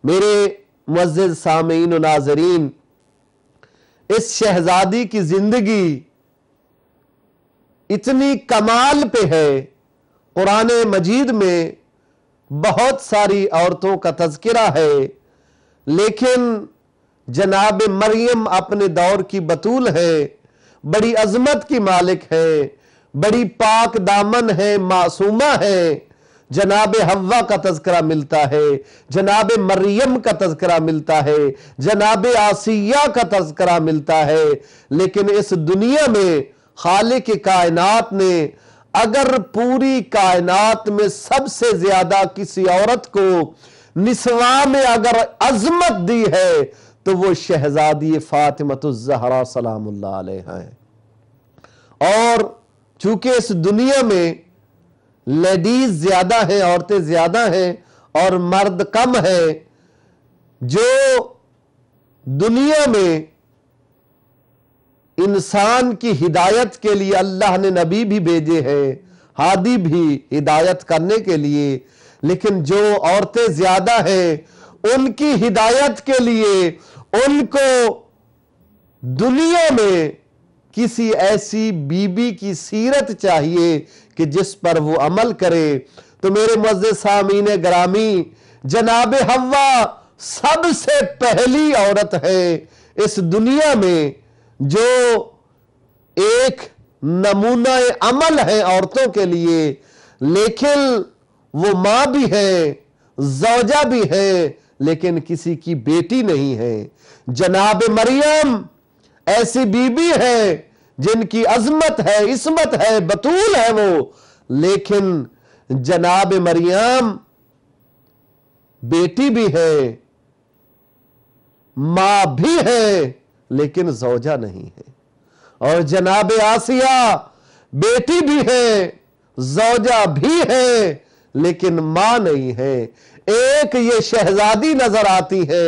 میرے معزز سامعین و ناظرین، اس شہزادی کی زندگی اتنی کمال پہ ہے، قرآن مجید میں بہت ساری عورتوں کا تذکرہ ہے، لیکن جناب مریم اپنے دور کی بطول ہے، بڑی عظمت کی مالک ہے، بڑی پاک دامن ہے، معصومہ ہے۔ جناب حوا کا تذکرہ ملتا ہے، جناب مریم کا تذکرہ ملتا ہے، جناب آسیہ کا تذکرہ ملتا ہے، لیکن اس دنیا میں خالق کائنات نے اگر پوری کائنات میں سب سے زیادہ کسی عورت کو نسواں میں اگر عظمت دی ہے تو وہ شہزادی فاطمۃ الزہرا سلام اللہ علیہا ہے۔ اور چونکہ اس دنیا میں لیڈیز زیادہ ہیں، عورتیں زیادہ ہیں اور مرد کم ہیں، جو دنیا میں انسان کی ہدایت کے لیے اللہ نے نبی بھی بھیجے ہیں، ہادی بھی ہدایت کرنے کے لیے، لیکن جو عورتیں زیادہ ہیں ان کی ہدایت کے لیے ان کو دنیا میں کسی ایسی بی بی کی سیرت چاہیے کہ جس پر وہ عمل کرے۔ تو میرے معزز سامعین گرامی، جناب حوا سب سے پہلی عورت ہے اس دنیا میں جو ایک نمونہ عمل ہے عورتوں کے لیے، لیکن وہ ماں بھی ہے، زوجہ بھی ہے، لیکن کسی کی بیٹی نہیں ہے۔ جناب مریم ایسی بی بی ہے جن کی عظمت ہے، عصمت ہے، بطول ہے وہ، لیکن جناب مریم بیٹی بھی ہے، ماں بھی ہے، لیکن زوجہ نہیں ہے۔ اور جناب آسیہ بیٹی بھی ہے، زوجہ بھی ہے، لیکن ماں نہیں ہے۔ ایک یہ شہزادی نظر آتی ہے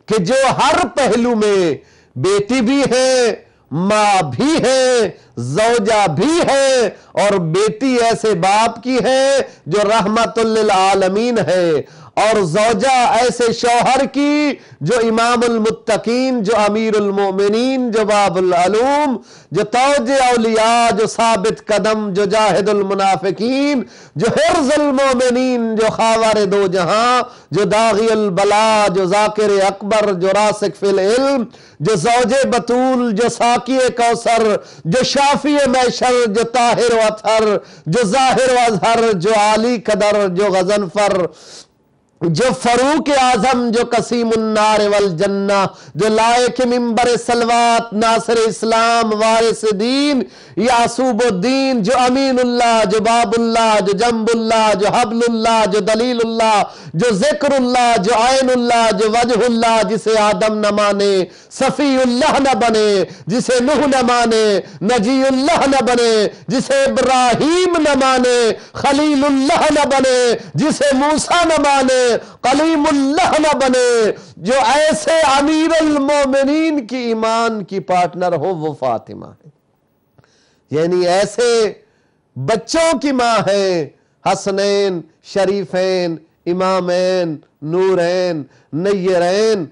کہ جو ہر پہلو میں بیٹی بھی ہے، ماں بھی ہے، زوجہ بھی ہے، اور بیٹی ایسے باپ کی ہے جو رحمت للعالمین ہے، اور زوجہ ایسے شوہر کی جو امام المتقین، جو امیر المومنین، جو باب العلوم، جو توج اولیاء، جو ثابت قدم، جو جاہد المنافقین، جو حرز المومنین، جو خاور دو جہاں، جو داغی البلا، جو ذاکر اکبر، جو راسخ فی العلم، جو زوج بطول، جو ساقی کوثر، جو شافی محشر، جو طاہر و اطہر، جو ظاہر و اظہر، جو عالی قدر، جو غضنفر، جو فاروق اعظم، جو قسیم النار والجنہ، جو لائق منبر سلوات، ناصر اسلام، وارث دین، یعصوب الدین، جو امین اللہ، جو باب اللہ، جو جنب اللہ، جو حبل اللہ، جو دلیل اللہ، جو ذکر اللہ، جو عین اللہ، جو وجہ اللہ، جسے آدم نہ مانے صفی اللہ نہ بنے، جسے نوح نہ مانے نجی اللہ نہ بنے، جسے ابراہیم نہ مانے خلیل اللہ نہ بنے، جسے موسیٰ نہ مانے کلیم اللہ نہ بنے، جو ایسے امیر المومنین کی ایمان کی پارٹنر ہو وہ فاطمہ ہے۔ یعنی ایسے بچوں کی ماں ہے، حسنین، شریفین، امامین، نورین، نیرین،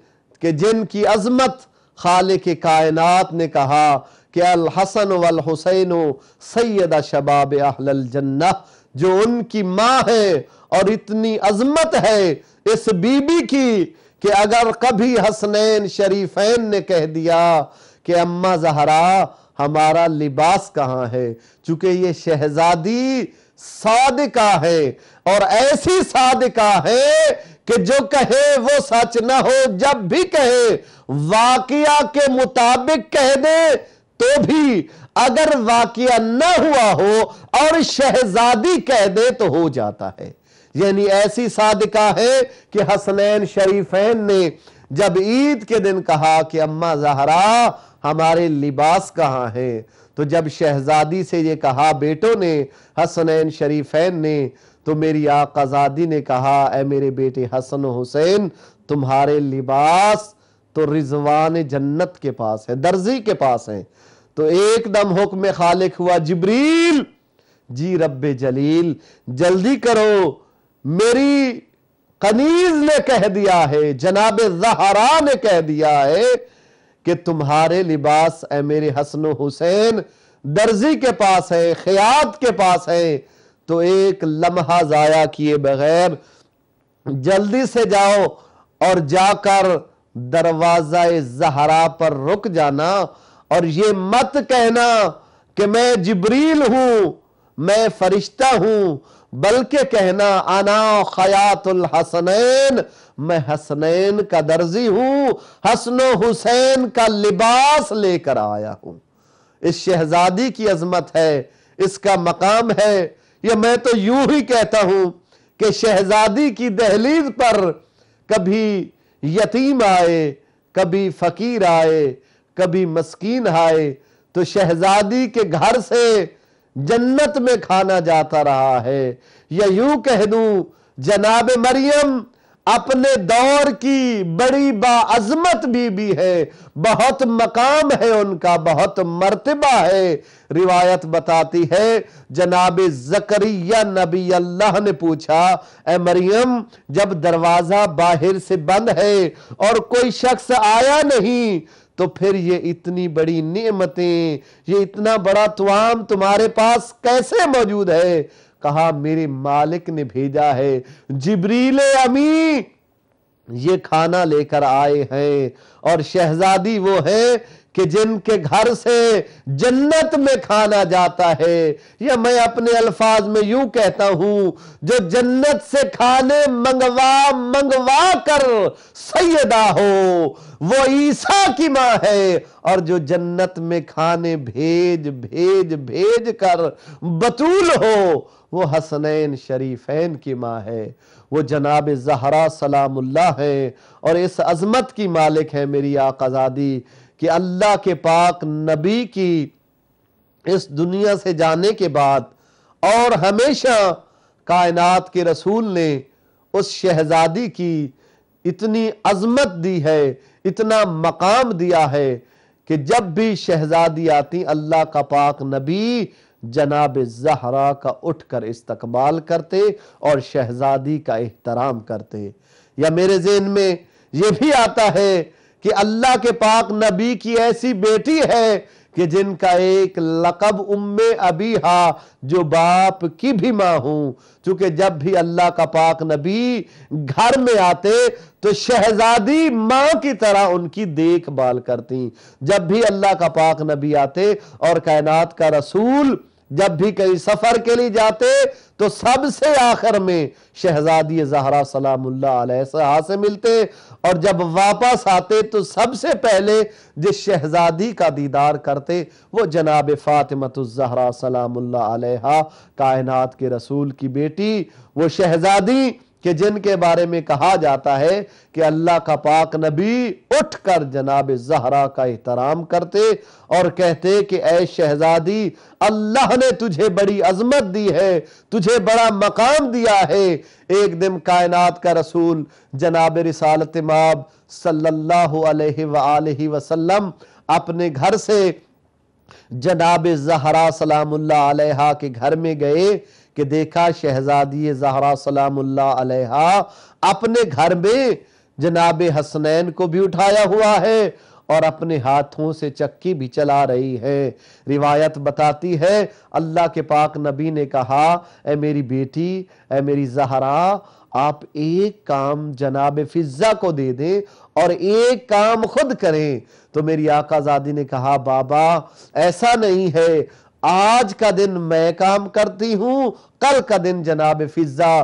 کہ جن کی عظمت خالق کائنات نے کہا کہ الحسن والحسین سید شباب اہل الجنہ، جو ان کی ماں ہے، اور اتنی عظمت ہے اس بی بی کی کہ اگر کبھی حسنین شریفین نے کہہ دیا کہ اماں زہرا ہمارا لباس کہاں ہے، چونکہ یہ شہزادی صادقہ ہے، اور ایسی صادقہ ہے کہ جو کہے وہ سچ نہ ہو، جب بھی کہے واقعہ کے مطابق کہہ دے تو بھی، اگر واقعہ نہ ہوا ہو اور شہزادی کہہ دے تو ہو جاتا ہے۔ یعنی ایسی صادقہ ہے کہ حسنین شریفین نے جب عید کے دن کہا کہ اماں زہرا ہمارے لباس کہاں ہیں، تو جب شہزادی سے یہ کہا بیٹوں نے، حسنین شریفین نے، تو میری آقازادی نے کہا اے میرے بیٹے حسن و حسین، تمہارے لباس تو رضوان جنت کے پاس ہے، درزی کے پاس ہیں۔ تو ایک دم حکم خالق ہوا، جبریل جی رب جلیل جلدی کرو، میری کنیز نے کہہ دیا ہے، جناب زہرا نے کہہ دیا ہے کہ تمہارے لباس اے میرے حسن و حسین درزی کے پاس ہے، خیاط کے پاس ہے، تو ایک لمحہ ضائع کیے بغیر جلدی سے جاؤ اور جا کر دروازہ زہرا پر رک جانا، اور یہ مت کہنا کہ میں جبریل ہوں، میں فرشتہ ہوں، بلکہ کہنا انا خیاط الحسنین، میں حسنین کا درزی ہوں، حسن و حسین کا لباس لے کر آیا ہوں۔ اس شہزادی کی عظمت ہے، اس کا مقام ہے، یا میں تو یوں ہی کہتا ہوں کہ شہزادی کی دہلیز پر کبھی یتیم آئے، کبھی فقیر آئے، کبھی مسکین آئے، تو شہزادی کے گھر سے جنت میں کھانا جاتا رہا ہے۔ یا یوں کہہ دوں جناب مریم اپنے دور کی بڑی باعظمت بی بی ہے، بہت مقام ہے ان کا، بہت مرتبہ ہے۔ روایت بتاتی ہے جناب زکریا نبی اللہ نے پوچھا اے مریم جب دروازہ باہر سے بند ہے اور کوئی شخص آیا نہیں تو پھر یہ اتنی بڑی نعمتیں، یہ اتنا بڑا طعام تمہارے پاس کیسے موجود ہے؟ کہا میرے مالک نے بھیجا ہے، جبریل امی یہ کھانا لے کر آئے ہیں، اور شہزادی وہ ہے کہ جن کے گھر سے جنت میں کھانا جاتا ہے، یا میں اپنے الفاظ میں یوں کہتا ہوں جو جنت سے کھانے منگوا کر سیدہ ہو وہ عیسیٰ کی ماں ہے، اور جو جنت میں کھانے بھیج کر بطول ہو وہ حسنین شریفین کی ماں ہے، وہ جناب زہرا سلام اللہ ہے، اور اس عظمت کی مالک ہے میری آقازادی کہ اللہ کے پاک نبی کی اس دنیا سے جانے کے بعد اور ہمیشہ کائنات کے رسول نے اس شہزادی کی اتنی عظمت دی ہے، اتنا مقام دیا ہے کہ جب بھی شہزادی آتی اللہ کا پاک نبی جناب زہرا کا اٹھ کر استقبال کرتے اور شہزادی کا احترام کرتے۔ یا میرے ذہن میں یہ بھی آتا ہے کہ اللہ کے پاک نبی کی ایسی بیٹی ہے کہ جن کا ایک لقب ام ابیہا جو باپ کی بھی ماں ہوں، چونکہ جب بھی اللہ کا پاک نبی گھر میں آتے تو شہزادی ماں کی طرح ان کی دیکھ بھال کرتی۔ جب بھی اللہ کا پاک نبی آتے اور کائنات کا رسول جب بھی کئی سفر کے لیے جاتے تو سب سے آخر میں شہزادی زہرا سلام اللہ علیہ سے ملتے، اور جب واپس آتے تو سب سے پہلے جس شہزادی کا دیدار کرتے وہ جناب فاطمۃ الزہرا سلام اللہ علیہ، کائنات کے رسول کی بیٹی، وہ شہزادی کہ جن کے بارے میں کہا جاتا ہے کہ اللہ کا پاک نبی اٹھ کر جناب زہرا کا احترام کرتے اور کہتے کہ اے شہزادی اللہ نے تجھے بڑی عظمت دی ہے، تجھے بڑا مقام دیا ہے۔ ایک دن کائنات کا رسول جناب رسالت مآب صلی اللہ علیہ وآلہ وسلم اپنے گھر سے جناب زہرا سلام اللہ علیہ کے گھر میں گئے کہ دیکھا شہزادی زہرا سلام اللہ علیہ اپنے گھر میں جناب حسنین کو بھی اٹھایا ہوا ہے اور اپنے ہاتھوں سے چکی بھی چلا رہی ہے۔ روایت بتاتی ہے اللہ کے پاک نبی نے کہا اے میری بیٹی، اے میری زہرا، آپ ایک کام جناب فضہ کو دے دیں اور ایک کام خود کریں۔ تو میری آقا زادی نے کہا بابا ایسا نہیں ہے، آج کا دن میں کام کرتی ہوں، کل کا دن جناب فضہ،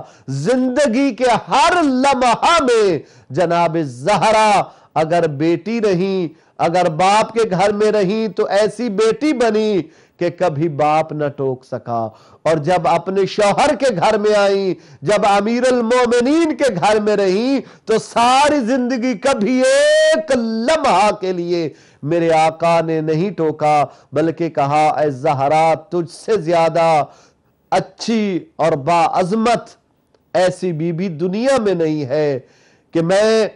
زندگی کے ہر لمحہ میں جناب زہرا اگر بیٹی رہیں، اگر باپ کے گھر میں رہیں تو ایسی بیٹی بنی کہ کبھی باپ نہ ٹوک سکا، اور جب اپنے شوہر کے گھر میں آئیں، جب امیر المومنین کے گھر میں رہیں تو ساری زندگی کبھی ایک لمحہ کے لیے میرے آقا نے نہیں ٹوکا، بلکہ کہا اے زہرا تجھ سے زیادہ اچھی اور باعظمت ایسی بی بی دنیا میں نہیں ہے کہ میں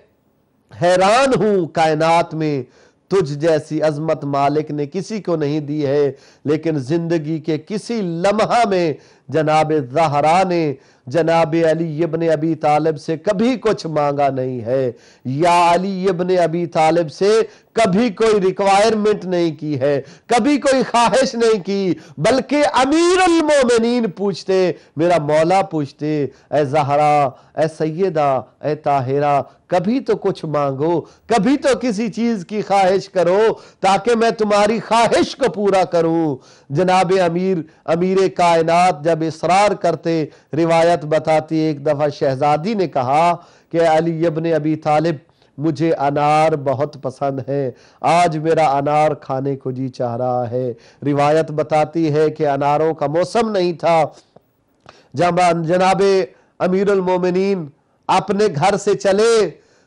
حیران ہوں کائنات میں تجھ جیسی عظمت مالک نے کسی کو نہیں دی ہے، لیکن زندگی کے کسی لمحہ میں جناب زہرا نے جناب علی ابن ابی طالب سے کبھی کچھ مانگا نہیں ہے، یا علی ابن ابی طالب سے کبھی کوئی ریکوائرمنٹ نہیں کی ہے، کبھی کوئی خواہش نہیں کی، بلکہ امیر المومنین پوچھتے، میرا مولا پوچھتے، اے زہرا، اے سیدہ، اے طاہرہ، کبھی تو کچھ مانگو، کبھی تو کسی چیز کی خواہش کرو تاکہ میں تمہاری خواہش کو پورا کروں۔ جناب امیر کائنات جب اصرار کرتے، روایت بتاتی ایک دفعہ شہزادی نے کہا کہ علی ابن ابی طالب، مجھے انار بہت پسند ہے، آج میرا انار کھانے کو جی چاہ رہا ہے۔ روایت بتاتی ہے کہ اناروں کا موسم نہیں تھا۔ جب جناب امیر المومنین اپنے گھر سے چلے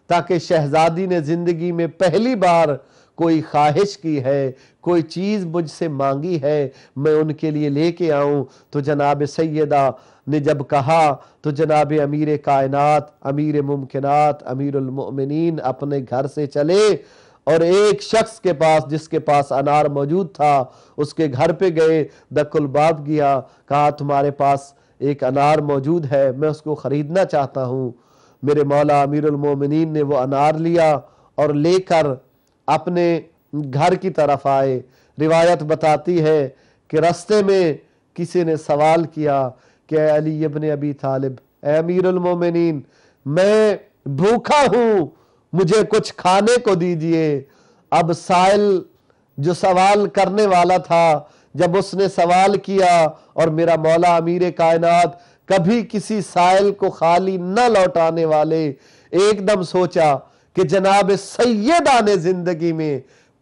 تاکہ شہزادی نے زندگی میں پہلی بار کوئی خواہش کی ہے، کوئی چیز مجھ سے مانگی ہے، میں ان کے لیے لے کے آؤں، تو جناب سیدہ نے جب کہا تو جناب امیر کائنات، امیر ممکنات، امیر المؤمنین اپنے گھر سے چلے اور ایک شخص کے پاس، جس کے پاس انار موجود تھا، اس کے گھر پہ گئے، دق الباب گیا، کہا تمہارے پاس ایک انار موجود ہے، میں اس کو خریدنا چاہتا ہوں۔ میرے مولا امیر المومنین نے وہ انار لیا اور لے کر اپنے گھر کی طرف آئے۔ روایت بتاتی ہے کہ رستے میں کسی نے سوال کیا کہ اے علی ابن ابی طالب، اے امیر المومنین، میں بھوکا ہوں، مجھے کچھ کھانے کو دیجئے۔ اب سائل جو سوال کرنے والا تھا، جب اس نے سوال کیا، اور میرا مولا امیر کائنات کبھی کسی سائل کو خالی نہ لوٹانے والے، ایک دم سوچا کہ جناب سیدہ نے زندگی میں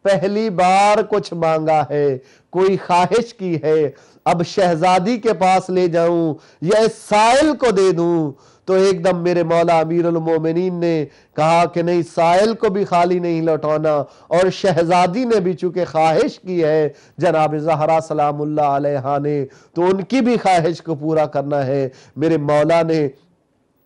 پہلی بار کچھ مانگا ہے، کوئی خواہش کی ہے، اب شہزادی کے پاس لے جاؤں یا اس سائل کو دے دوں؟ تو ایک دم میرے مولا امیر المومنین نے کہا کہ نہیں، سائل کو بھی خالی نہیں لوٹانا، اور شہزادی نے بھی چونکہ خواہش کی ہے جناب زہرا سلام اللہ علیہا نے، تو ان کی بھی خواہش کو پورا کرنا ہے۔ میرے مولا نے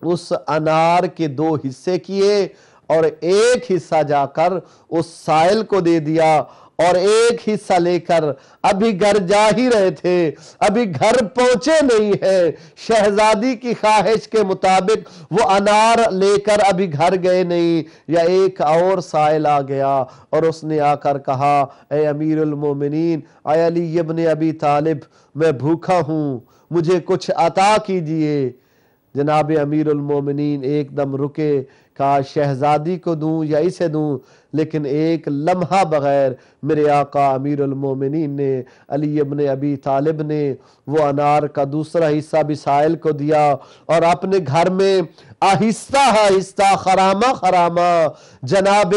اس انار کے 2 حصے کیے اور ایک حصہ جا کر اس سائل کو دے دیا، اور ایک حصہ لے کر ابھی گھر جا ہی رہے تھے، ابھی گھر پہنچے نہیں ہے، شہزادی کی خواہش کے مطابق وہ انار لے کر ابھی گھر گئے نہیں، یا ایک اور سائل آ گیا اور اس نے آ کر کہا اے امیر المومنین، اے علی ابن ابی طالب، میں بھوکا ہوں، مجھے کچھ عطا کیجئے۔ جناب امیر المومنین ایک دم رکے، کہا شہزادی کو دوں یا اسے دوں؟ لیکن ایک لمحہ بغیر میرے آقا امیر المومنین نے، علی ابن ابی طالب نے وہ انار کا دوسرا حصہ بھی سائل کو دیا، اور اپنے گھر میں آہستہ آہستہ خرامہ خرامہ جناب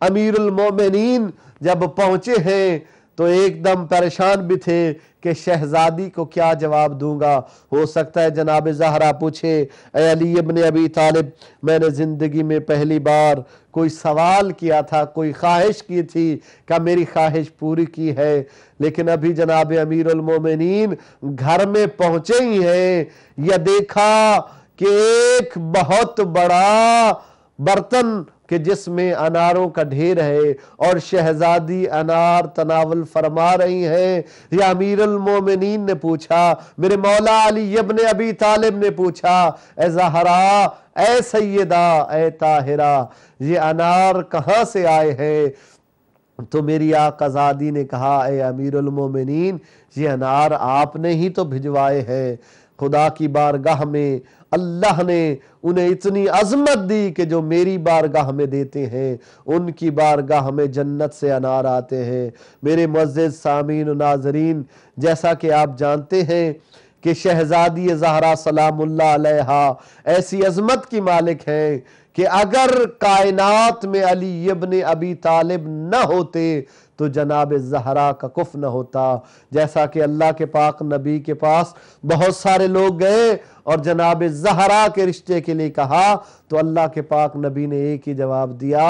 امیر المومنین جب پہنچے ہیں تو ایک دم پریشان بھی تھے کہ شہزادی کو کیا جواب دوں گا۔ ہو سکتا ہے جناب زہرا پوچھے اے علی ابن ابی طالب، میں نے زندگی میں پہلی بار کوئی سوال کیا تھا، کوئی خواہش کی تھی، کہ میری خواہش پوری کی ہے، لیکن ابھی جناب امیر المومنین گھر میں پہنچے ہی ہیں، یا دیکھا کہ ایک بہت بڑا برتن کہ جس میں اناروں کا ڈھیر ہے اور شہزادی انار تناول فرما رہی ہیں۔ یا امیر المومنین نے پوچھا، میرے مولا علی ابن ابی طالب نے پوچھا، اے زہرا، اے سیدہ، اے طاہرہ، یہ انار کہاں سے آئے ہیں؟ تو میری آقازادی نے کہا، اے امیر المومنین، یہ انار آپ نے ہی تو بھجوائے ہیں۔ خدا کی بارگاہ میں اللہ نے انہیں اتنی عظمت دی کہ جو میری بارگاہ میں دیتے ہیں، ان کی بارگاہ میں جنت سے انار آتے ہیں۔ میرے معزز سامعین و ناظرین، جیسا کہ آپ جانتے ہیں کہ شہزادی زہرا سلام اللہ علیہا ایسی عظمت کی مالک ہیں کہ اگر کائنات میں علی ابن ابی طالب نہ ہوتے تو جناب زہرا کا کف نہ ہوتا۔ جیسا کہ اللہ کے پاک نبی کے پاس بہت سارے لوگ گئے اور جناب زہرا کے رشتے کے لیے کہا تو اللہ کے پاک نبی نے ایک ہی جواب دیا،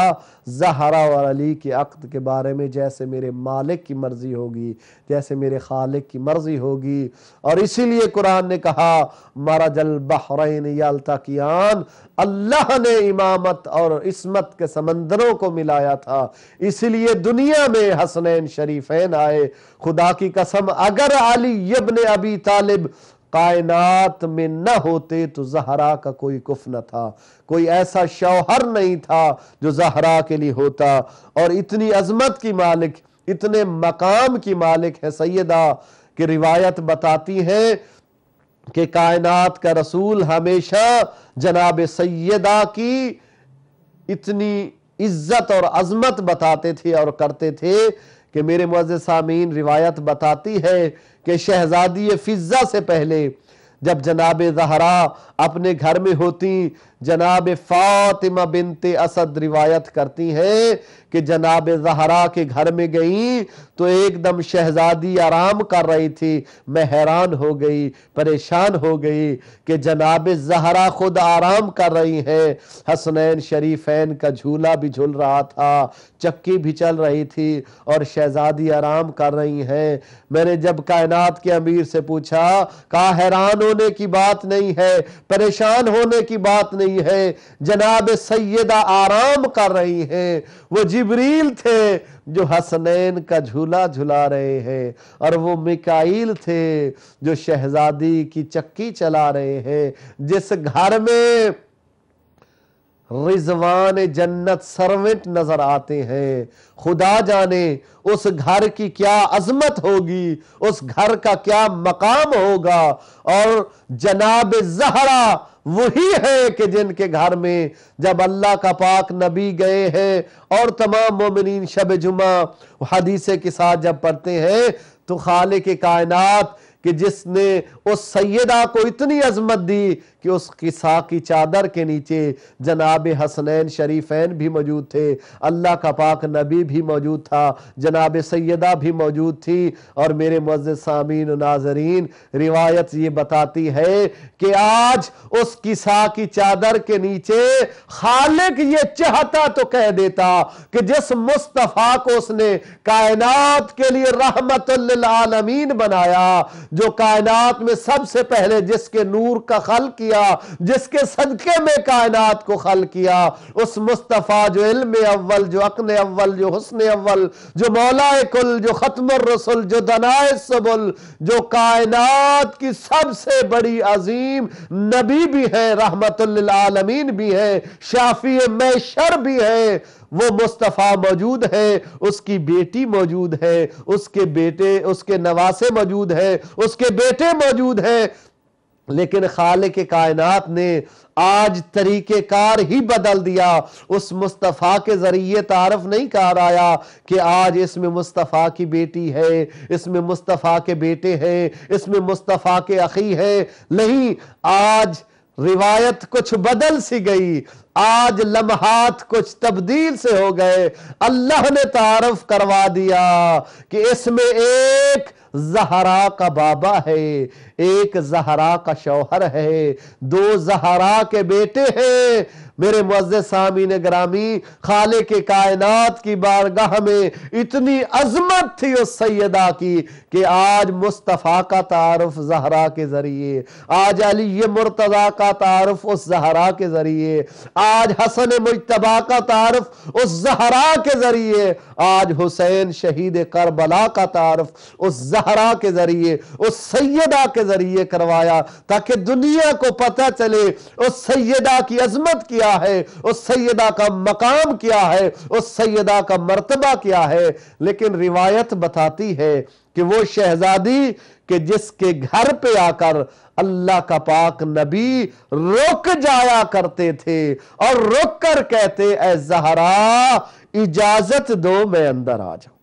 زہرا اور علی کے عقد کے بارے میں جیسے میرے مالک کی مرضی ہوگی، جیسے میرے خالق کی مرضی ہوگی۔ اور اسی لیے قرآن نے کہا مرج البحرین یلتقیان، اللہ نے امامت اور عصمت کے سمندروں کو ملایا تھا، اسی لیے دنیا میں حسنین شریفین آئے۔ خدا کی قسم اگر علی ابن ابی طالب کائنات میں نہ ہوتے تو زہرا کا کوئی کف نہ تھا، کوئی ایسا شوہر نہیں تھا جو زہرا کے لیے ہوتا۔ اور اتنی عظمت کی مالک، اتنے مقام کی مالک ہے سیدہ کہ روایت بتاتی ہے کہ کائنات کا رسول ہمیشہ جناب سیدہ کی اتنی عزت اور عظمت بتاتے تھے اور کرتے تھے کہ میرے معزز سامعین، روایت بتاتی ہے کہ شہزادی فضہ سے پہلے جب جناب زہرا اپنے گھر میں ہوتی، جناب فاطمہ بنت اسد روایت کرتی ہیں کہ جناب زہرا کے گھر میں گئیں تو ایک دم شہزادی آرام کر رہی تھی۔ میں حیران ہو گئی، پریشان ہو گئی کہ جناب زہرا خود آرام کر رہی ہیں، حسنین شریفین کا جھولا بھی جھول رہا تھا، چکی بھی چل رہی تھی اور شہزادی آرام کر رہی ہیں۔ میں نے جب کائنات کے امیر سے پوچھا، کہا حیران ہونے کی بات نہیں ہے، پریشان ہونے کی بات نہیں ہے، جناب سیدہ آرام کر رہی ہیں، وہ جبریل تھے جو حسنین کا جھولا جھلا رہے ہیں، اور وہ میکائیل تھے جو شہزادی کی چکی چلا رہے ہیں۔ جس گھر میں رضوان جنت سرونٹ نظر آتے ہیں، خدا جانے اس گھر کی کیا عظمت ہوگی، اس گھر کا کیا مقام ہوگا۔ اور جناب زہرا وہی ہے کہ جن کے گھر میں جب اللہ کا پاک نبی گئے ہیں اور تمام مومنین شب جمعہ حدیث کے ساتھ جب پڑھتے ہیں تو خالق کائنات کہ جس نے اس سیدہ کو اتنی عظمت دی کہ اس قصا کی چادر کے نیچے جناب حسنین شریفین بھی موجود تھے، اللہ کا پاک نبی بھی موجود تھا، جناب سیدہ بھی موجود تھی۔ اور میرے معزز سامعین و ناظرین، روایت یہ بتاتی ہے کہ آج اس قصا کی چادر کے نیچے خالق یہ چاہتا تو کہہ دیتا کہ جس مصطفیٰ کو اس نے کائنات کے لیے رحمت للعالمین بنایا، جو کائنات میں سب سے پہلے جس کے نور کا خلق کیا، جس کے صدقے میں کائنات کو خلق کیا، اس مصطفیٰ جو علم اول، جو عقل اول، جو حسن اول، جو مولا کل، جو ختم الرسل، جو دنائے السبل، جو کائنات کی سب سے بڑی عظیم نبی بھی ہے، رحمت للعالمین بھی ہے، شافی محشر بھی ہے، وہ مصطفیٰ موجود ہے، اس کی بیٹی موجود ہے، اس کے بیٹے، اس کے نواسے موجود ہے، اس کے بیٹے موجود ہیں، لیکن خالق کائنات نے آج طریقہ کار ہی بدل دیا۔ اس مصطفیٰ کے ذریعے تعارف نہیں کرایا کہ آج اس میں مصطفیٰ کی بیٹی ہے، اس میں مصطفیٰ کے بیٹے ہیں، اس میں مصطفیٰ کے اخی ہے، نہیں، آج روایت کچھ بدل سی گئی، آج لمحات کچھ تبدیل سے ہو گئے۔ اللہ نے تعارف کروا دیا کہ اس میں ایک زہرا کا بابا ہے، ایک زہرا کا شوہر ہے، دو زہرا کے بیٹے ہیں۔ میرے معزز سامعین گرامی، خالق کائنات کی بارگاہ میں اتنی عظمت تھی اس سیدہ کی کہ آج مصطفیٰ کا تعارف زہرا کے ذریعے، آج علی مرتضیٰ کا تعارف اس زہرا کے ذریعے، آج حسن مجتبیٰ کا تعارف اس زہرا کے ذریعے، آج حسین شہید کربلا کا تعارف اس زہرا کے ذریعے، اس سیدہ کے ذریعے کروایا، تاکہ دنیا کو پتہ چلے اس سیدہ کی عظمت کیا ہے، اس سیدہ کا مقام کیا ہے، اس سیدہ کا مرتبہ کیا ہے۔ لیکن روایت بتاتی ہے کہ وہ شہزادی کہ جس کے گھر پہ آ کر اللہ کا پاک نبی رک جایا کرتے تھے اور رک کر کہتے، اے زہرا اجازت دو میں اندر آ جاؤں،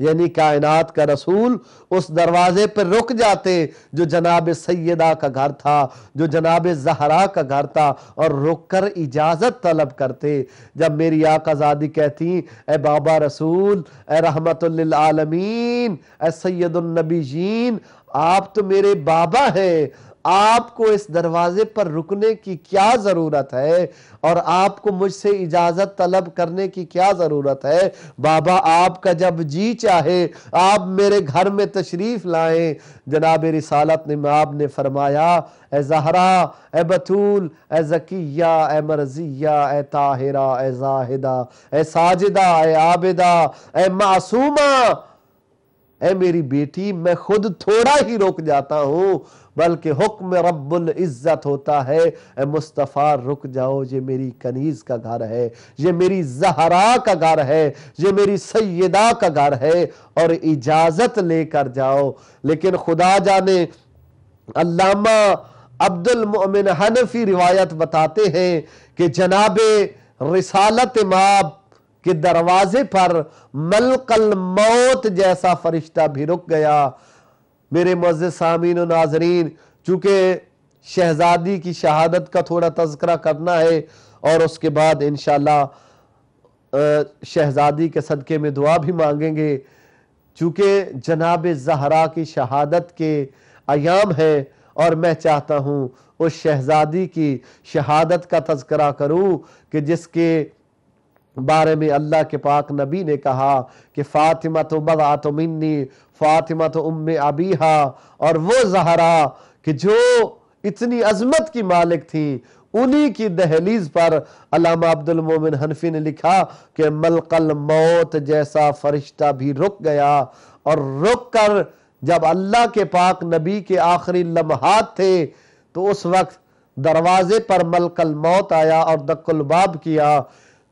یعنی کائنات کا رسول اس دروازے پر رک جاتے جو جناب سیدہ کا گھر تھا، جو جناب زہرا کا گھر تھا، اور رک کر اجازت طلب کرتے۔ جب میری آقا زادی کہتی، اے بابا رسول، اے رحمت للعالمین، اے سید النبیین، آپ تو میرے بابا ہیں، آپ کو اس دروازے پر رکنے کی کیا ضرورت ہے اور آپ کو مجھ سے اجازت طلب کرنے کی کیا ضرورت ہے؟ بابا آپ کا جب جی چاہے آپ میرے گھر میں تشریف لائیں۔ جناب رسالت نماب نے فرمایا، اے زہرا، اے بطول، اے زکیہ، اے مرضیہ، اے طاہرہ، اے زاہدہ، اے ساجدہ، اے عابدہ، اے معصومہ، اے میری بیٹی میں خود تھوڑا ہی رک جاتا ہوں، بلکہ حکم رب العزت ہوتا ہے اے مصطفیٰ رک جاؤ، یہ میری کنیز کا گھر ہے، یہ میری زہرا کا گھر ہے، یہ میری سیدہ کا گھر ہے، اور اجازت لے کر جاؤ۔ لیکن خدا جانے علامہ عبد المؤمن حنفی روایت بتاتے ہیں کہ جناب رسالت مآب کے دروازے پر ملک الموت جیسا فرشتہ بھی رک گیا۔ میرے معزز سامعین و ناظرین، چونکہ شہزادی کی شہادت کا تھوڑا تذکرہ کرنا ہے اور اس کے بعد انشاءاللہ شہزادی کے صدقے میں دعا بھی مانگیں گے، چونکہ جناب زہرا کی شہادت کے ایام ہے اور میں چاہتا ہوں اس شہزادی کی شہادت کا تذکرہ کروں کہ جس کے بارے میں اللہ کے پاک نبی نے کہا کہ فاطمہ تو بضعۃ منی، فاطمہ تو ام ابیہا، اور وہ زہرا کہ جو اتنی عظمت کی مالک تھیں، انہی کی دہلیز پر علامہ عبد المؤمن حنفی نے لکھا کہ ملک الموت جیسا فرشتہ بھی رک گیا، اور رک کر جب اللہ کے پاک نبی کے آخری لمحات تھے تو اس وقت دروازے پر ملک الموت آیا اور دق الباب کیا،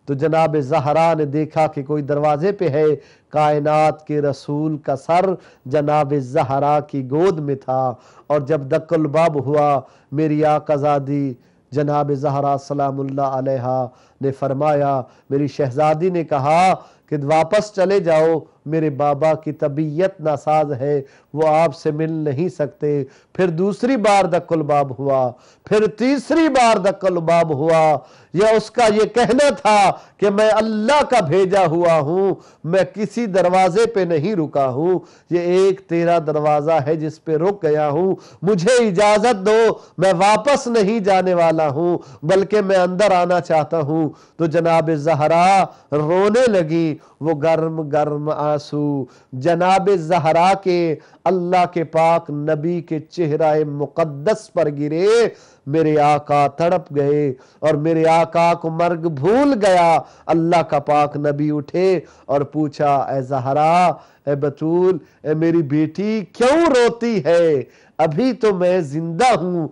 تو جناب زہرا نے دیکھا کہ کوئی دروازے پہ ہے، کائنات کے رسول کا سر جناب زہرا کی گود میں تھا، اور جب دق الباب ہوا میری آقازادی جناب زہرا سلام اللہ علیہا نے فرمایا، میری شہزادی نے کہا کہ واپس چلے جاؤ، میرے بابا کی طبیعت ناساز ہے، وہ آپ سے مل نہیں سکتے۔ پھر دوسری بار دق الباب ہوا، پھر تیسری بار دق الباب ہوا، یہ اس کا یہ کہنا تھا کہ میں اللہ کا بھیجا ہوا ہوں، میں کسی دروازے پہ نہیں رکا ہوں، یہ ایک تیرا دروازہ ہے جس پہ رک گیا ہوں، مجھے اجازت دو، میں واپس نہیں جانے والا ہوں بلکہ میں اندر آنا چاہتا ہوں۔ تو جناب زہرا رونے لگی، وہ گرم گرم آنسو جناب زہرا کے اللہ کے پاک نبی کے چہرہ مقدس پر گرے، میرے آقا تڑپ گئے اور میرے آقا کو مرگ بھول گیا۔ اللہ کا پاک نبی اٹھے اور پوچھا، اے زہرا، اے بطول، اے میری بیٹی کیوں روتی ہے؟ ابھی تو میں زندہ ہوں۔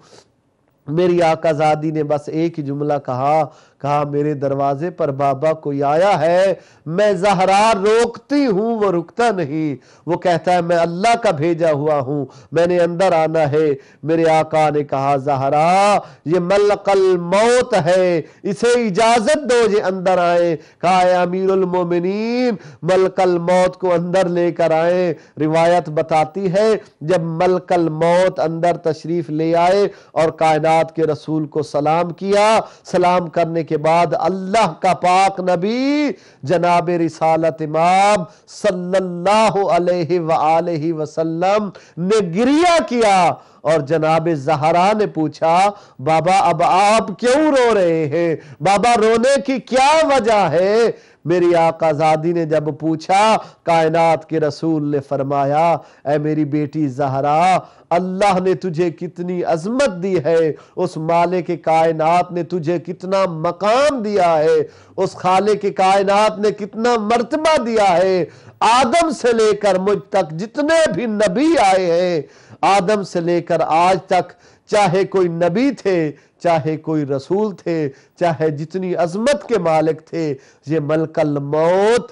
میری آقا زادی نے بس ایک ہی جملہ کہا میرے دروازے پر بابا کوئی آیا ہے، میں زہرا روکتی ہوں، وہ رکتا نہیں، وہ کہتا ہے میں اللہ کا بھیجا ہوا ہوں، میں نے اندر آنا ہے۔ میرے آقا نے کہا زہرا یہ ملک الموت ہے، اسے اجازت دو یہ اندر آئے۔ کہا اے امیر المومنین ملک الموت کو اندر لے کر آئیں۔ روایت بتاتی ہے جب ملک الموت اندر تشریف لے آئے اور کائنات کے رسول کو سلام کیا، سلام کرنے کے بعد اللہ کا پاک نبی جناب رسالت مآب صلی اللہ علیہ وآلہ وسلم نے گریہ کیا، اور جناب زہرا نے پوچھا بابا اب آپ کیوں رو رہے ہیں؟ بابا رونے کی کیا وجہ ہے؟ میری آقا زادی نے جب پوچھا، کائنات کے رسول نے فرمایا، اے میری بیٹی زہرا، اللہ نے تجھے کتنی عظمت دی ہے، اس مالک کائنات نے تجھے کتنا مقام دیا ہے، اس خالق کائنات نے کتنا مرتبہ دیا ہے۔ آدم سے لے کر مجھ تک جتنے بھی نبی آئے ہیں، آدم سے لے کر آج تک، چاہے کوئی نبی تھے، چاہے کوئی رسول تھے، چاہے جتنی عظمت کے مالک تھے، یہ ملک الموت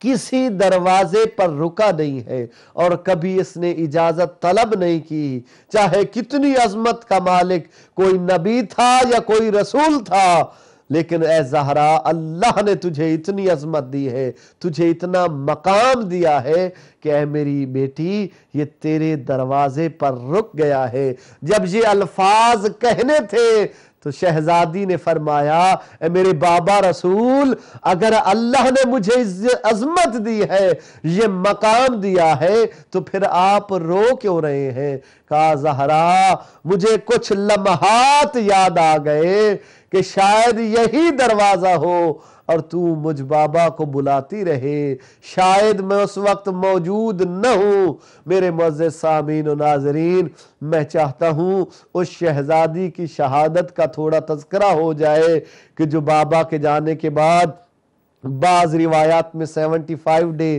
کسی دروازے پر رکا نہیں ہے اور کبھی اس نے اجازت طلب نہیں کی، چاہے کتنی عظمت کا مالک کوئی نبی تھا یا کوئی رسول تھا۔ لیکن اے زہرا اللہ نے تجھے اتنی عظمت دی ہے، تجھے اتنا مقام دیا ہے کہ اے میری بیٹی یہ تیرے دروازے پر رک گیا ہے۔ جب یہ الفاظ کہنے تھے تو شہزادی نے فرمایا، اے میرے بابا رسول، اگر اللہ نے مجھے عظمت دی ہے، یہ مقام دیا ہے، تو پھر آپ رو کیوں رہے ہیں؟ کہا زہرا مجھے کچھ لمحات یاد آ گئے کہ شاید یہی دروازہ ہو اور تو مجھ بابا کو بلاتی رہے، شاید میں اس وقت موجود نہ ہوں۔ میرے معزز سامعین و ناظرین، میں چاہتا ہوں اس شہزادی کی شہادت کا تھوڑا تذکرہ ہو جائے کہ جو بابا کے جانے کے بعد بعض روایات میں 75 ڈے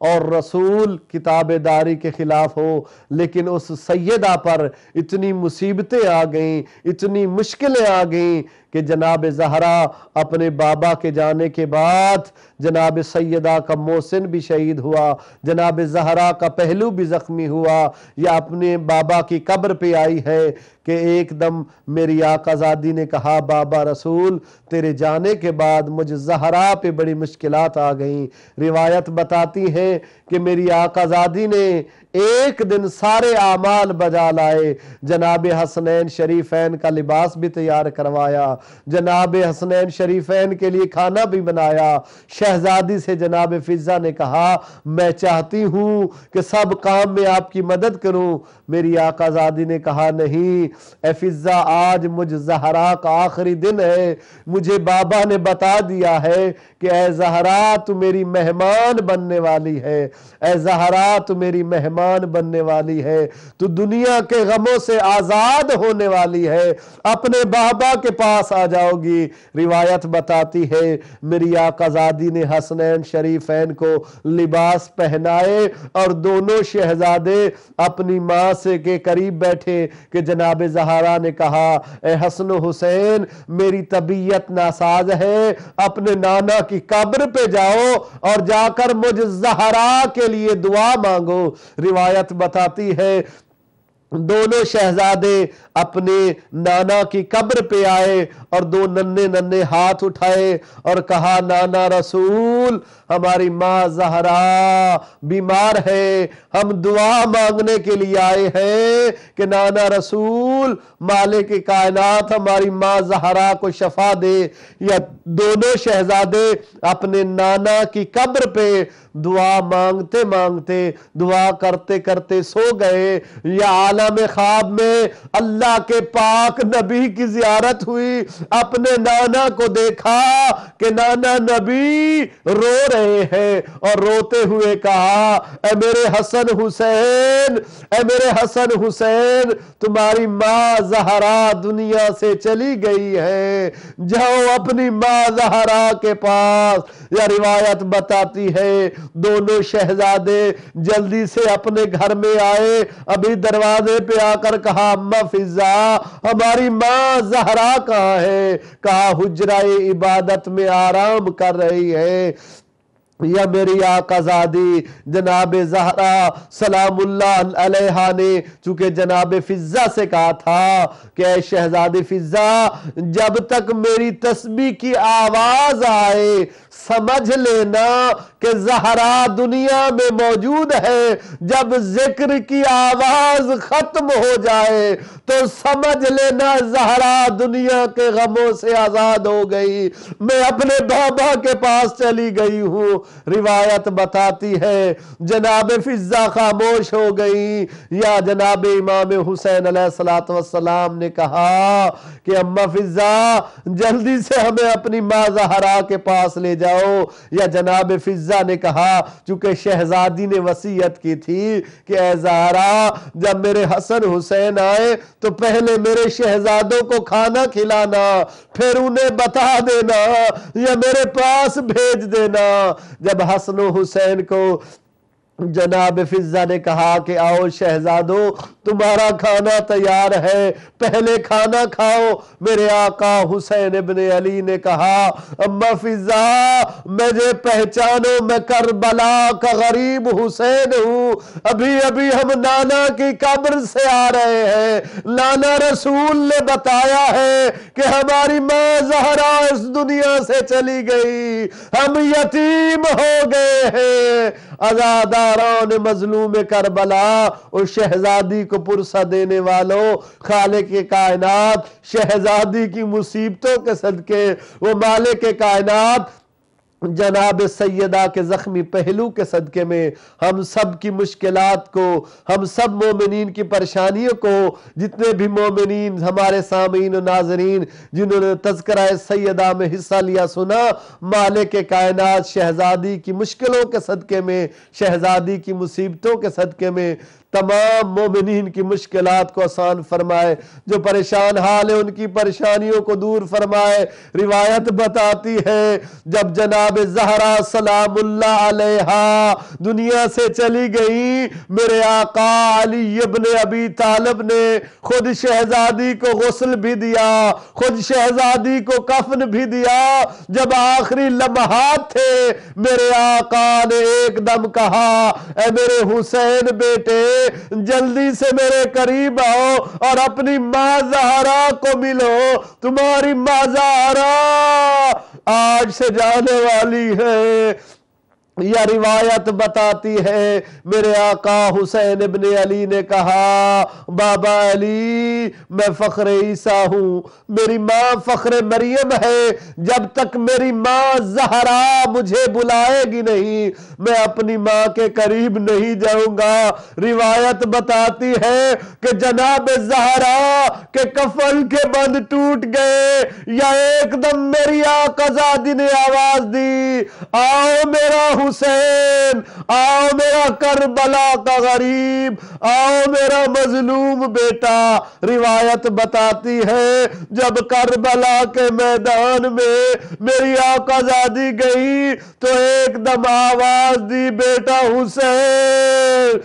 اور رسول کتاب داری کے خلاف ہو، لیکن اس سیدہ پر اتنی مصیبتیں آ گئیں، اتنی مشکلیں آ گئیں کہ جناب زہرا اپنے بابا کے جانے کے بعد جناب سیدہ کا محسن بھی شہید ہوا، جناب زہرا کا پہلو بھی زخمی ہوا، یا اپنے بابا کی قبر پہ آئی ہے کہ ایک دم میری آقا زادی نے کہا بابا رسول تیرے جانے کے بعد مجھ زہرا پہ بڑی مشکلات آ گئیں۔ روایت بتاتی ہے کہ میری آقا زادی نے ایک دن سارے اعمال بجا لائے، جناب حسنین شریفین کا لباس بھی تیار کروایا، جناب حسنین شریفین کے لیے کھانا بھی بنایا۔ شہزادی سے جناب فضہ نے کہا میں چاہتی ہوں کہ سب کام میں آپ کی مدد کروں۔ میری آقا زادی نے کہا نہیں اے فضہ، آج مجھ زہرا کا آخری دن ہے، مجھے بابا نے بتا دیا ہے کہ اے زہرا تو میری مہمان بننے والی ہے، اے زہرا تو میری مہمان بننے والی ہے، تو دنیا کے غموں سے آزاد ہونے والی ہے، اپنے بابا کے پاس آ جاؤ گی۔ روایت بتاتی ہے میری آقا زادی نے حسنین شریفین کو لباس پہنائے اور دونوں شہزادے اپنی ماں سے کے قریب بیٹھے کہ جناب زہرا نے کہا اے حسن و حسین میری طبیعت ناساز ہے، اپنے نانا کی قبر پہ جاؤ اور جا کر مجھ زہرا کے لیے دعا مانگو۔ روایت بتاتی ہے دونوں شہزادے اپنے نانا کی قبر پہ آئے اور دو ننھے ننھے ہاتھ اٹھائے اور کہا نانا رسول ہماری ماں زہرا بیمار ہے، ہم دعا مانگنے کے لیے آئے ہیں کہ نانا رسول مالک کائنات ہماری ماں زہرا کو شفا دے۔ یا دونوں شہزادے اپنے نانا کی قبر پہ دعا مانگتے مانگتے دعا کرتے کرتے سو گئے، یا عالم خواب میں اللہ کے پاک نبی کی زیارت ہوئی، اپنے نانا کو دیکھا کہ نانا نبی رو رہے ہیں اور روتے ہوئے کہا اے میرے حسن حسین، اے میرے حسن حسین تمہاری ماں زہرا دنیا سے چلی گئی ہے، جاؤ اپنی ماں زہرا کے پاس۔ یا روایت بتاتی ہے دونوں شہزادے جلدی سے اپنے گھر میں آئے، ابھی دروازے پہ آ کر کہا اماں فضہ ہماری ماں زہرا کہاں ہے؟ کہا حجرہ عبادت میں آرام کر رہی ہے۔ یا میری آقا زادی جناب زہرا سلام اللہ علیہا نے چونکہ جناب فضہ سے کہا تھا کہ اے شہزادی فضہ جب تک میری تسبیح کی آواز آئے سمجھ لینا کہ زہرا دنیا میں موجود ہے، جب ذکر کی آواز ختم ہو جائے تو سمجھ لینا زہرا دنیا کے غموں سے آزاد ہو گئی، میں اپنے بابا کے پاس چلی گئی ہوں۔ روایت بتاتی ہے جناب فضہ خاموش ہو گئی، یا جناب امام حسین علیہ السلام نے کہا کہ اماں فضہ جلدی سے ہمیں اپنی ماں زہرا کے پاس لے جاؤ۔ یا جناب فضہ نے کہا چونکہ شہزادی نے وصیت کی تھی کہ اے زہرا جب میرے حسن حسین آئے تو پہلے میرے شہزادوں کو کھانا کھلانا، پھر انہیں بتا دینا یا میرے پاس بھیج دینا۔ جب حسن و حسین کو جناب فضہ نے کہا کہ آؤ شہزادو تمہارا کھانا تیار ہے، پہلے کھانا کھاؤ، میرے آقا حسین ابن علی نے کہا اماں فضہ مجھے پہچانو میں کربلا کا غریب حسین ہوں، ابھی ابھی ہم نانا کی قبر سے آ رہے ہیں، نانا رسول نے بتایا ہے کہ ہماری ماں زہرا اس دنیا سے چلی گئی، ہم یتیم ہو گئے ہیں۔ عزاداران مظلوم کربلا اور شہزادی کو پرسہ دینے والوں، خالق کائنات شہزادی کی مصیبتوں کے صدقے وہ مالک کائنات جناب سیدہ کے زخمی پہلو کے صدقے میں ہم سب کی مشکلات کو، ہم سب مومنین کی پریشانیوں کو، جتنے بھی مومنین ہمارے سامعین و ناظرین جنہوں نے تذکرہ سیدہ میں حصہ لیا سنا، مالک کائنات شہزادی کی مشکلوں کے صدقے میں، شہزادی کی مصیبتوں کے صدقے میں تمام مومنین کی مشکلات کو آسان فرمائے، جو پریشان حال ہے ان کی پریشانیوں کو دور فرمائے۔ روایت بتاتی ہے جب جناب زہرا سلام اللہ علیہا دنیا سے چلی گئی، میرے آقا علی ابن ابی طالب نے خود شہزادی کو غسل بھی دیا، خود شہزادی کو کفن بھی دیا۔ جب آخری لمحات تھے میرے آقا نے ایک دم کہا، اے میرے حسین بیٹے جلدی سے میرے قریب آؤ اور اپنی ماں زہرا کو ملو، تمہاری ماں زہرا آج سے جانے والی ہے۔ یہ روایت بتاتی ہے میرے آقا حسین ابن علی نے کہا، بابا علی میں فخر عیسیٰ ہوں، میری ماں فخر مریم ہے، جب تک میری ماں زہرا مجھے بلائے گی نہیں میں اپنی ماں کے قریب نہیں جاؤں گا۔ روایت بتاتی ہے کہ جناب زہرا کے کفن کے بند ٹوٹ گئے، یا ایک دم میری آقا زادی نے آواز دی، آؤ میرا حسین، آؤ میرا کربلا کا غریب، آؤ میرا مظلوم بیٹا۔ روایت بتاتی ہے جب کربلا کے میدان میں میری آقا زادی گئی تو ایک دم آواز دی، بیٹا حسین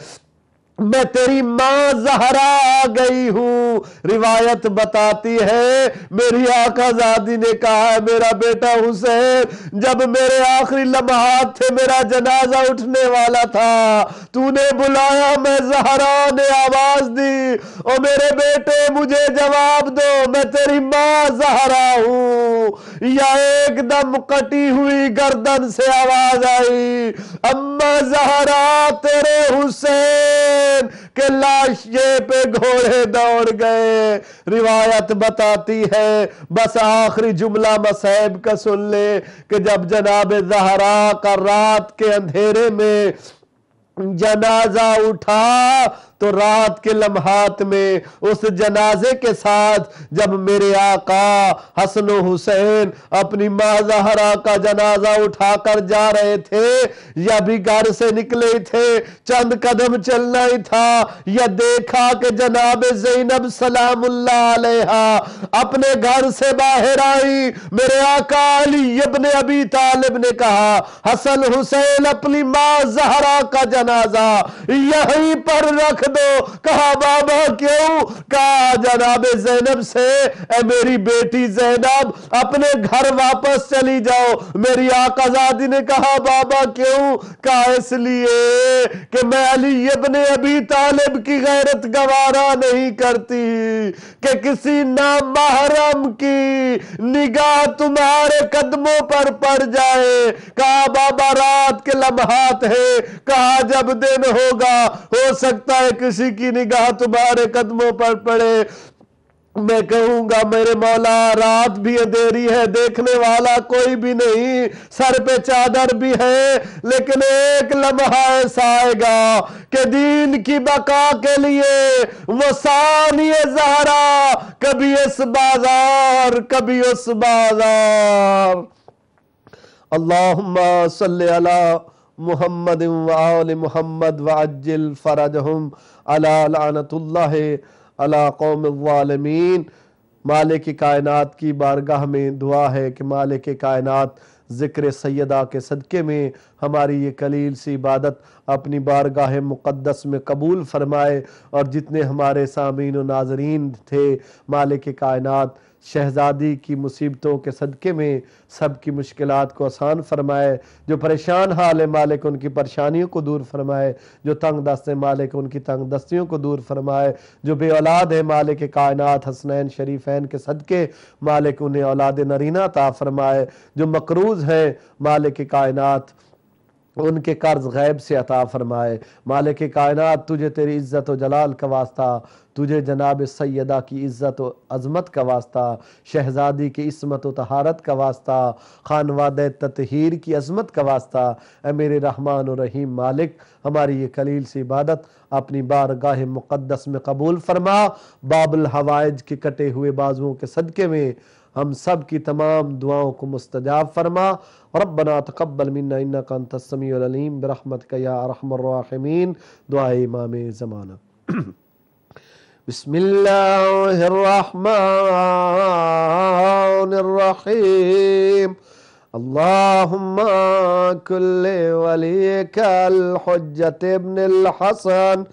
میں تیری ماں زہرا آ گئی ہوں۔ روایت بتاتی ہے میری آقا زادی نے کہا، میرا بیٹا حسین جب میرے آخری لمحات تھے، میرا جنازہ اٹھنے والا تھا، تو نے بلایا، میں زہرا نے آواز دی، او میرے بیٹے مجھے جواب دو، میں تیری ماں زہرا ہوں۔ یا ایک دم کٹی ہوئی گردن سے آواز آئی، اما زہرا تیرے حسین کہ لاشے پہ گھوڑے دوڑ گئے۔ روایت بتاتی ہے بس آخری جملہ مصائب کا سن لے کہ جب جناب زہرا کا رات کے اندھیرے میں جنازہ اٹھا تو رات کے لمحات میں اس جنازے کے ساتھ جب میرے آقا حسن و حسین اپنی ماں زہرا کا جنازہ اٹھا کر جا رہے تھے، یا بھی گھر سے نکلے تھے، چند قدم چلنا ہی تھا، یا دیکھا کہ جناب زینب سلام اللہ علیہا اپنے گھر سے باہر آئی، میرے آقا علی ابن ابی طالب نے کہا، حسن حسین اپنی ماں زہرا کا جنازہ یہیں پر رکھ دو۔ کہا بابا کیوں؟ کہا جناب زینب سے، اے میری بیٹی زینب اپنے گھر واپس چلی جاؤ۔ میری آقا زادی نے کہا بابا کیوں؟ کہا اس لیے کہ میں علی ابن ابی طالب کی غیرت گوارا نہیں کرتی کہ کسی نامحرم کی نگاہ تمہارے قدموں پر پڑ جائے۔ کہا بابا رات کے لمحات ہے، کہا جب دن ہوگا ہو سکتا ہے کسی کی نگاہ تمہارے قدموں پر پڑے۔ میں کہوں گا میرے مولا رات بھی اندھیری ہے، دیکھنے والا کوئی بھی نہیں، سر پہ چادر بھی ہے، لیکن ایک لمحہ ایسا آئے گا کہ دین کی بقا کے لیے وہ ثانی زہرا کبھی اس بازار کبھی اس بازار۔ اللہم صلی علی محمد وآل محمد وعجل فرجہم علی لعنت اللہ علی قوم الظالمین۔ مالک کائنات کی بارگاہ میں دعا ہے کہ مالک کائنات ذکر سیدہ کے صدقے میں ہماری یہ قلیل سی عبادت اپنی بارگاہ مقدس میں قبول فرمائے، اور جتنے ہمارے سامعین و ناظرین تھے مالک کائنات شہزادی کی مصیبتوں کے صدقے میں سب کی مشکلات کو آسان فرمائے، جو پریشان حال ہے مالک ان کی پریشانیوں کو دور فرمائے، جو تنگ دست ہے مالک ان کی تنگ دستیوں کو دور فرمائے، جو بے اولاد ہے مالک کائنات حسنین شریفین کے صدقے مالک انہیں اولاد نرینہ عطا فرمائے، جو مقروض ہے مالک کائنات ان کے قرض غیب سے عطا فرمائے۔ مالک کائنات تجھے تیری عزت و جلال کا واسطہ، تجھے جناب سیدہ کی عزت و عظمت کا واسطہ، شہزادی کی عصمت و طہارت کا واسطہ، خانوادہ تطہیر کی عظمت کا واسطہ، اے میرے رحمان و رحیم مالک ہماری یہ قلیل سی عبادت اپنی بارگاہ مقدس میں قبول فرما۔ باب الحوائج کے کٹے ہوئے بازوؤں کے صدقے میں ہم سب کی تمام دعاؤں کو مستجاب فرما. ربنا تقبل منا انک انت السمیع العلیم برحمتک یا ارحم الراحمین. دعائے امام زمانہ. بسم اللہ الرحمن الرحیم. اللہم کل ولیک الحجۃ ابن الحسن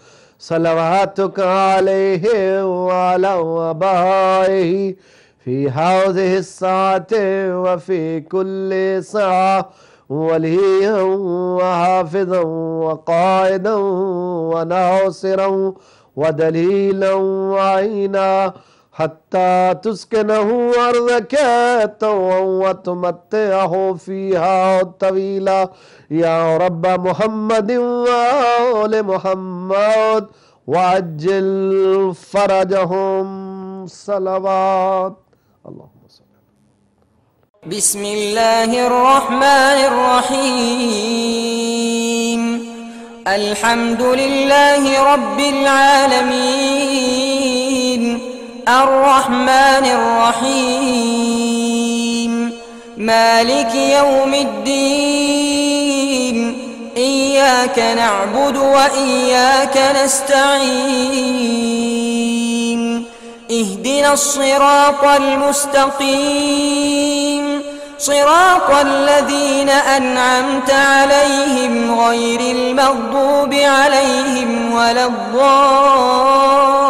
صلواتک علیہ وعلی آبائہ فی ہذہ الساعۃ وفی کل ساعہ ولییا وحافظا وقائدا وناصرا ودلیلا وعینا حتی تسکنہ ارضک طوعا وتمتعہ فیہا طویلا یا رب محمد وآل محمد وعجل فرجہم. صلوات. اللہم صلی اللہ. بسم اللہ الرحمن الرحیم. الحمد للہ رب العالمین الرحمن الرحیم مالک یوم الدین ایاک نعبد و ایاک نستعین اهدنا الصراط المستقيم صراط الذين أنعمت عليهم غير المغضوب عليهم ولا الضالين